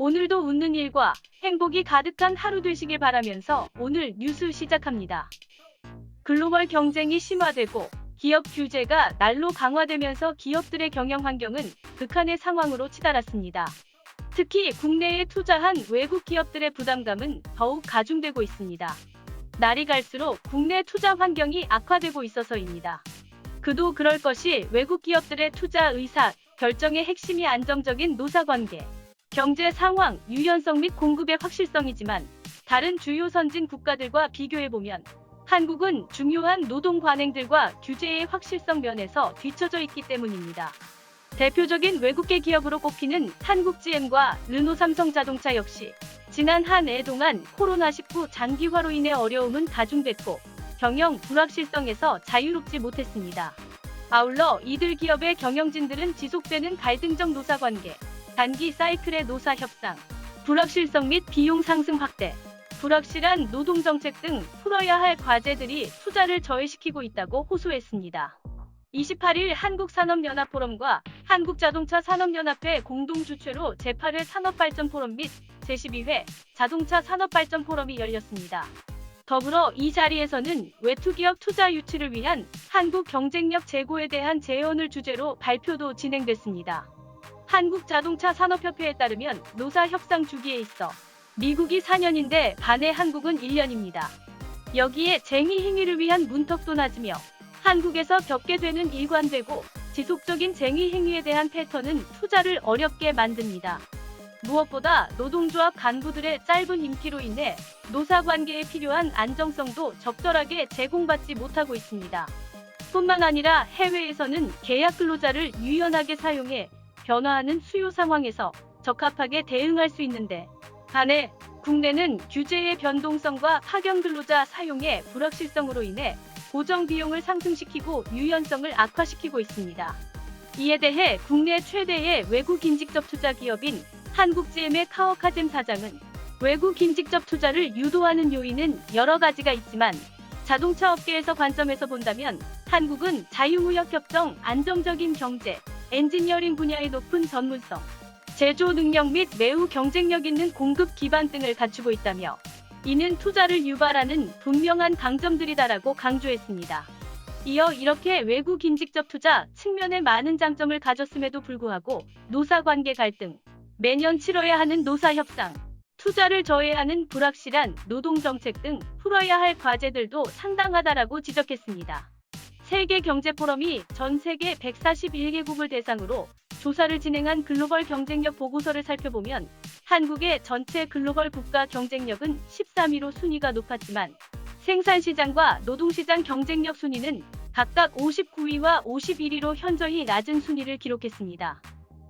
오늘도 웃는 일과 행복이 가득한 하루 되시길 바라면서 오늘 뉴스 시작합니다. 글로벌 경쟁이 심화되고 기업 규제가 날로 강화되면서 기업들의 경영 환경은 극한의 상황으로 치달았습니다. 특히 국내에 투자한 외국 기업들의 부담감은 더욱 가중되고 있습니다. 날이 갈수록 국내 투자 환경이 악화되고 있어서입니다. 그도 그럴 것이 외국 기업들의 투자 의사 결정의 핵심이 안정적인 노사관계, 경제 상황, 유연성 및 공급의 확실성이지만 다른 주요 선진 국가들과 비교해보면 한국은 중요한 노동 관행들과 규제의 확실성 면에서 뒤처져 있기 때문입니다. 대표적인 외국계 기업으로 꼽히는 한국 GM과 르노 삼성자동차 역시 지난 한 해 동안 코로나19 장기화로 인해 어려움은 가중됐고 경영 불확실성에서 자유롭지 못했습니다. 아울러 이들 기업의 경영진들은 지속되는 갈등적 노사관계, 단기 사이클의 노사 협상, 불확실성 및 비용 상승 확대, 불확실한 노동정책 등 풀어야 할 과제들이 투자를 저해시키고 있다고 호소했습니다. 28일 한국산업연합포럼과 한국자동차산업연합회 공동 주최로 제8회 산업발전포럼 및 제12회 자동차 산업발전포럼이 열렸습니다. 더불어 이 자리에서는 외투기업 투자 유치를 위한 한국 경쟁력 제고에 대한 제언을 주제로 발표도 진행됐습니다. 한국자동차산업협회에 따르면 노사 협상 주기에 있어 미국이 4년인데 반해 한국은 1년입니다. 여기에 쟁의 행위를 위한 문턱도 낮으며 한국에서 겪게 되는 일관되고 지속적인 쟁의 행위에 대한 패턴은 투자를 어렵게 만듭니다. 무엇보다 노동조합 간부들의 짧은 임기로 인해 노사관계에 필요한 안정성도 적절하게 제공받지 못하고 있습니다. 뿐만 아니라 해외에서는 계약 근로자를 유연하게 사용해 변화하는 수요 상황에서 적합하게 대응할 수 있는데 반해 국내는 규제의 변동성과 파견 근로자 사용의 불확실성으로 인해 고정 비용을 상승시키고 유연성을 악화시키고 있습니다. 이에 대해 국내 최대의 외국 인직접 투자 기업인 한국GM의 카오카잼 사장은 외국 인직접 투자를 유도하는 요인은 여러 가지가 있지만 자동차 업계에서 관점에서 본다면 한국은 자유무역협정, 안정적인 경제, 엔지니어링 분야의 높은 전문성, 제조 능력 및 매우 경쟁력 있는 공급 기반 등을 갖추고 있다며 이는 투자를 유발하는 분명한 강점들이다라고 강조했습니다. 이어 이렇게 외국 인직접 투자 측면에 많은 장점을 가졌음에도 불구하고 노사관계 갈등, 매년 치러야 하는 노사협상, 투자를 저해하는 불확실한 노동정책 등 풀어야 할 과제들도 상당하다라고 지적했습니다. 세계경제포럼이 전 세계 141개국을 대상으로 조사를 진행한 글로벌 경쟁력 보고서를 살펴보면 한국의 전체 글로벌 국가 경쟁력은 13위로 순위가 높았지만 생산시장과 노동시장 경쟁력 순위는 각각 59위와 51위로 현저히 낮은 순위를 기록했습니다.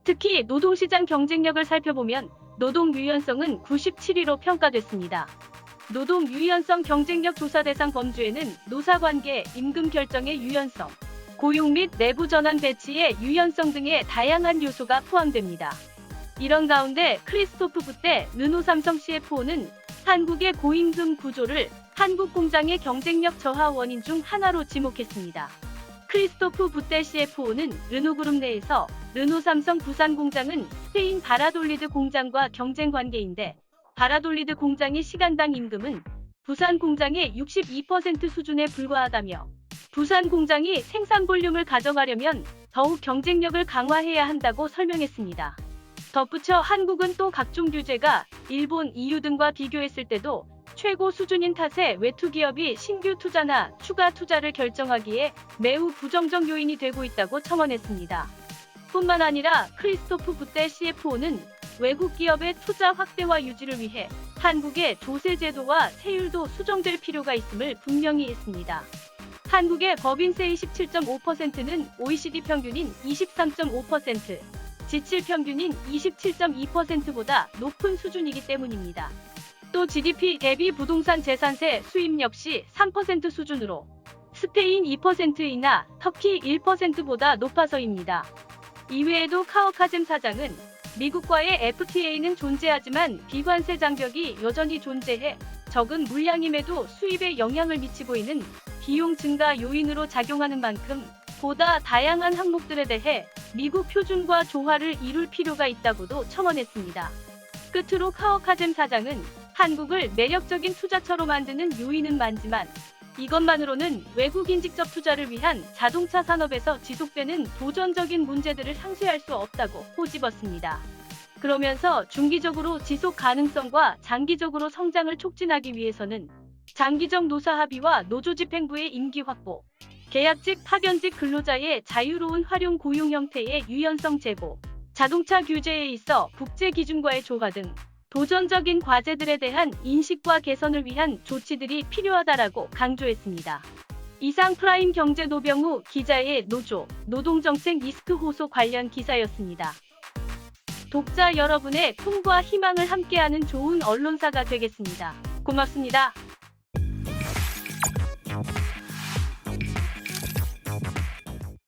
특히 노동시장 경쟁력을 살펴보면 노동 유연성은 97위로 평가됐습니다. 노동 유연성 경쟁력 조사 대상 범주에는 노사관계, 임금 결정의 유연성, 고용 및 내부 전환 배치의 유연성 등의 다양한 요소가 포함됩니다. 이런 가운데 크리스토프 부테 르노 삼성 CFO는 한국의 고임금 구조를 한국 공장의 경쟁력 저하 원인 중 하나로 지목했습니다. 크리스토프 부테 CFO는 르노그룹 내에서 르노 삼성 부산 공장은 스페인 바라돌리드 공장과 경쟁 관계인데 바라돌리드 공장의 시간당 임금은 부산 공장의 62% 수준에 불과하다며 부산 공장이 생산 볼륨을 가져가려면 더욱 경쟁력을 강화해야 한다고 설명했습니다. 덧붙여 한국은 또 각종 규제가 일본, EU 등과 비교했을 때도 최고 수준인 탓에 외투 기업이 신규 투자나 추가 투자를 결정하기에 매우 부정적 요인이 되고 있다고 첨언했습니다. 뿐만 아니라 크리스토프 부테 CFO는 외국 기업의 투자 확대와 유지를 위해 한국의 조세 제도와 세율도 수정될 필요가 있음을 분명히 했습니다. 한국의 법인세의 17.5%는 OECD 평균인 23.5%, 지칠 평균인 27.2%보다 높은 수준이기 때문입니다. 또 GDP 대비 부동산 재산세 수입 역시 3% 수준으로 스페인 2%이나 터키 1%보다 높아서입니다. 이외에도 카오카잼 사장은 미국과의 FTA는 존재하지만 비관세 장벽이 여전히 존재해 적은 물량임에도 수입에 영향을 미치고 있는 비용 증가 요인으로 작용하는 만큼 보다 다양한 항목들에 대해 미국 표준과 조화를 이룰 필요가 있다고도 첨언했습니다. 끝으로 카오카잼 사장은 한국을 매력적인 투자처로 만드는 요인은 많지만 이것만으로는 외국인 직접 투자를 위한 자동차 산업에서 지속되는 도전적인 문제들을 상쇄할 수 없다고 꼬집었습니다. 그러면서 중기적으로 지속 가능성과 장기적으로 성장을 촉진하기 위해서는 장기적 노사 합의와 노조집행부의 임기 확보, 계약직 파견직 근로자의 자유로운 활용 고용 형태의 유연성 제고, 자동차 규제에 있어 국제 기준과의 조화 등 도전적인 과제들에 대한 인식과 개선을 위한 조치들이 필요하다라고 강조했습니다. 이상 프라임 경제 노병우 기자의 노조, 노동정책 리스크 호소 관련 기사였습니다. 독자 여러분의 꿈과 희망을 함께하는 좋은 언론사가 되겠습니다. 고맙습니다.